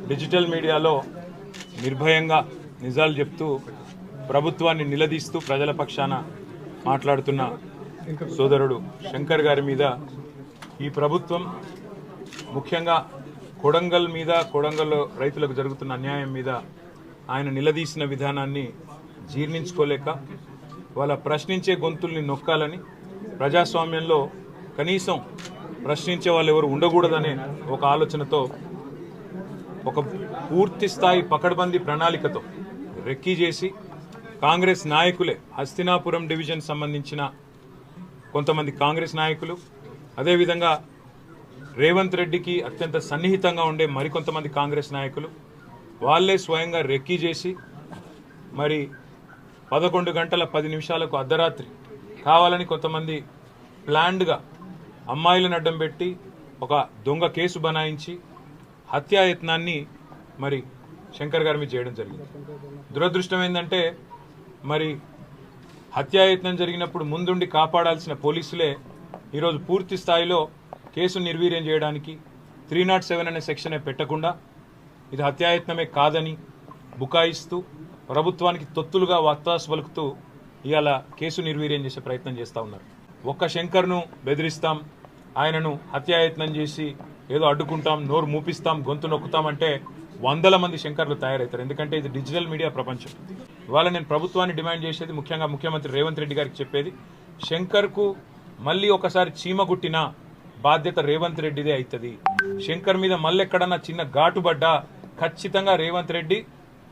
Digital మీడియాలో నిర్భయంగా నిజాలు చెప్తూ ప్రభుత్వాన్ని నిలదీస్తూ ప్రజల పక్షాన మాట్లాడుతున్న సోదరుడు శంకర్ గారి మీద ఈ ప్రభుత్వం ముఖ్యంగా కొడంగల్ మీద, కొడంగల్ రైతులకు జరుగుతున్న అన్యాయం మీద ఆయన నిలదీసిన విధానాన్ని జీర్ణించుకోలేక వాళ్ళ ప్రశ్నించే గొంతుల్ని నొక్కాలని, ప్రజాస్వామ్యంలో కనీసం ప్రశ్నించే వాళ్ళు ఎవరు ఉండకూడదనే ఒక ఆలోచనతో ఒక పూర్తి స్థాయి పకడ్బందీ ప్రణాళికతో రెక్కీ చేసి కాంగ్రెస్ నాయకులే, హస్తినాపురం డివిజన్ సంబంధించిన కొంతమంది కాంగ్రెస్ నాయకులు, అదేవిధంగా రేవంత్ రెడ్డికి అత్యంత సన్నిహితంగా ఉండే మరికొంతమంది కాంగ్రెస్ నాయకులు వాళ్ళే స్వయంగా రెక్కీ చేసి మరి 11 గంటల 10 నిమిషాలకు అర్ధరాత్రి కావాలని కొంతమంది ప్లాన్డ్గా అమ్మాయిలను అడ్డం పెట్టి ఒక దొంగ కేసు బనాయించి హత్యాయత్నాన్ని మరి శంకర్ గారి మీద చేయడం జరిగింది. దురదృష్టం ఏంటంటే మరి హత్యాయత్నం జరిగినప్పుడు ముందుండి కాపాడాల్సిన పోలీసులే ఈరోజు పూర్తి స్థాయిలో కేసు నిర్వీర్యం చేయడానికి 307 అనే సెక్షనే పెట్టకుండా ఇది హత్యాయత్నమే కాదని బుకాయిస్తూ ప్రభుత్వానికి తొత్తులుగా వత్తాసు పలుకుతూ ఇవాళ కేసు నిర్వీర్యం చేసే ప్రయత్నం చేస్తూ ఉన్నారు. ఒక్క శంకర్ను బెదిరిస్తాం, ఆయనను హత్యాయత్నం చేసి ఏదో అడ్డుకుంటాం, నోరు మూపిస్తాం, గొంతు నొక్కుతామంటే 100 మంది శంకర్లు తయారవుతారు. ఎందుకంటే ఇది డిజిటల్ మీడియా ప్రపంచం. ఇవాళ నేను ప్రభుత్వాన్ని డిమాండ్ చేసేది, ముఖ్యంగా ముఖ్యమంత్రి రేవంత్ రెడ్డి గారికి చెప్పేది, శంకర్కు మళ్ళీ ఒకసారి చీమగుట్టిన బాధ్యత రేవంత్ రెడ్డిదే అవుతుంది. శంకర్ మీద మళ్ళీ ఎక్కడన్నా చిన్న ఘాటుబడ్డా ఖచ్చితంగా రేవంత్ రెడ్డి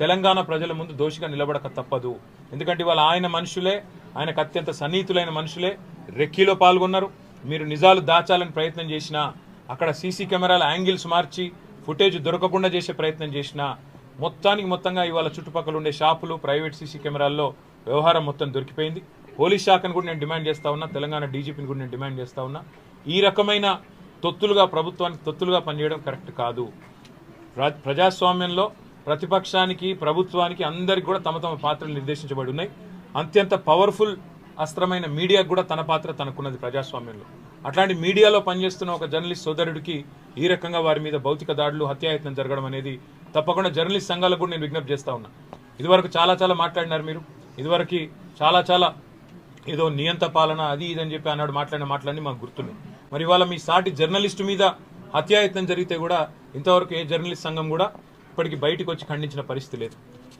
తెలంగాణ ప్రజల ముందు దోషిగా నిలబడక తప్పదు. ఎందుకంటే ఇవాళ ఆయన మనుషులే, ఆయనకు అత్యంత సన్నిహితులైన మనుషులే రెక్కీలో పాల్గొన్నారు. మీరు నిజాలు దాచాలని ప్రయత్నం చేసినా, అక్కడ సీసీ కెమెరాల యాంగిల్స్ మార్చి ఫుటేజ్ దొరకకుండా చేసే ప్రయత్నం చేసినా, మొత్తంగా ఇవాళ చుట్టుపక్కల ఉండే షాపులు, ప్రైవేట్ సీసీ కెమెరాల్లో వ్యవహారం మొత్తం దొరికిపోయింది. పోలీస్ శాఖను కూడా నేను డిమాండ్ చేస్తా ఉన్నా, తెలంగాణ డీజీపీని కూడా నేను డిమాండ్ చేస్తా ఉన్నా. ఈ రకమైన తొత్తులుగా, ప్రభుత్వానికి తొత్తులుగా పనిచేయడం కరెక్ట్ కాదు. ప్రజాస్వామ్యంలో ప్రతిపక్షానికి, ప్రభుత్వానికి అందరికి కూడా తమ తమ పాత్రలు నిర్దేశించబడి ఉన్నాయి. అత్యంత పవర్ఫుల్ అస్త్రమైన మీడియాకు కూడా తన పాత్ర తనకున్నది ప్రజాస్వామ్యంలో. అట్లాంటి మీడియాలో పనిచేస్తున్న ఒక జర్నలిస్ట్ సోదరుడికి ఈ రకంగా వారి మీద భౌతిక దాడులు, హత్యాయత్నం జరగడం అనేది తప్పకుండా జర్నలిస్ట్ సంఘాలకు కూడా నేను విజ్ఞప్తి చేస్తా ఉన్నా. ఇదివరకు చాలా మాట్లాడినారు మీరు. ఇదివరకు చాలా ఏదో నియంత పాలన అది ఇదని చెప్పి అన్నాడు మాట్లాడి మాకు గుర్తున్నాయి. మరి ఇవాళ మీ సాటి జర్నలిస్టు మీద హత్యాయత్నం జరిగితే కూడా ఇంతవరకు ఏ జర్నలిస్ట్ సంఘం కూడా ఇప్పటికి బయటకు వచ్చి ఖండించిన పరిస్థితి లేదు.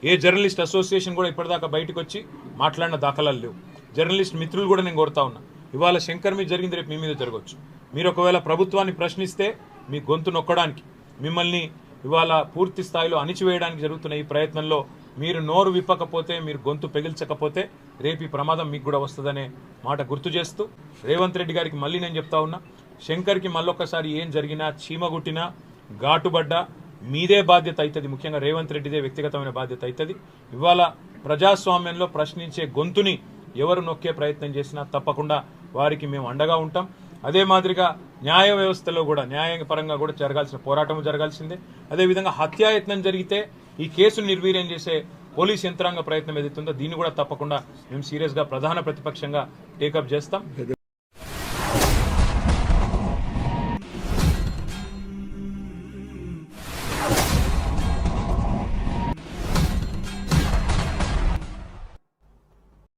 ఏ జర్నలిస్ట్ అసోసియేషన్ కూడా ఇప్పటిదాకా బయటకు వచ్చి మాట్లాడిన దాఖలాలు లేవు. జర్నలిస్ట్ మిత్రులు కూడా నేను కోరుతా ఉన్నా, ఇవాళ శంకర్ మీద జరిగింది రేపు మీ మీద జరగవచ్చు. మీరు ఒకవేళ ప్రభుత్వాన్ని ప్రశ్నిస్తే మీ గొంతు నొక్కడానికి, మిమ్మల్ని ఇవాళ పూర్తి స్థాయిలో అణిచివేయడానికి జరుగుతున్న ఈ ప్రయత్నంలో మీరు నోరు విప్పకపోతే, మీరు గొంతు పెగిల్చకపోతే రేపు ఈ ప్రమాదం మీకు కూడా వస్తుందనే మాట గుర్తు చేస్తూ రేవంత్ రెడ్డి గారికి మళ్ళీ నేను చెప్తా ఉన్నా, శంకర్కి మళ్ళొక్కసారి ఏం జరిగినా, చీమగుట్టినా, ఘాటుబడ్డా మీదే బాధ్యత అవుతుంది. ముఖ్యంగా రేవంత్ రెడ్డిదే వ్యక్తిగతమైన బాధ్యత అవుతుంది. ఇవాళ ప్రజాస్వామ్యంలో ప్రశ్నించే గొంతుని ఎవరు నొక్కే ప్రయత్నం చేసినా తప్పకుండా వారికి మేము అండగా ఉంటాం. అదే మాదిరిగా న్యాయ వ్యవస్థలో కూడా, న్యాయపరంగా కూడా జరగాల్సిన పోరాటం జరగాల్సిందే. అదేవిధంగా హత్యాయత్నం జరిగితే ఈ కేసును నిర్వీర్యం చేసే పోలీస్ యంత్రాంగ ప్రయత్నం ఏదైతుందో దీన్ని కూడా తప్పకుండా మేము సీరియస్గా ప్రధాన ప్రతిపక్షంగా టేకప్ చేస్తాం.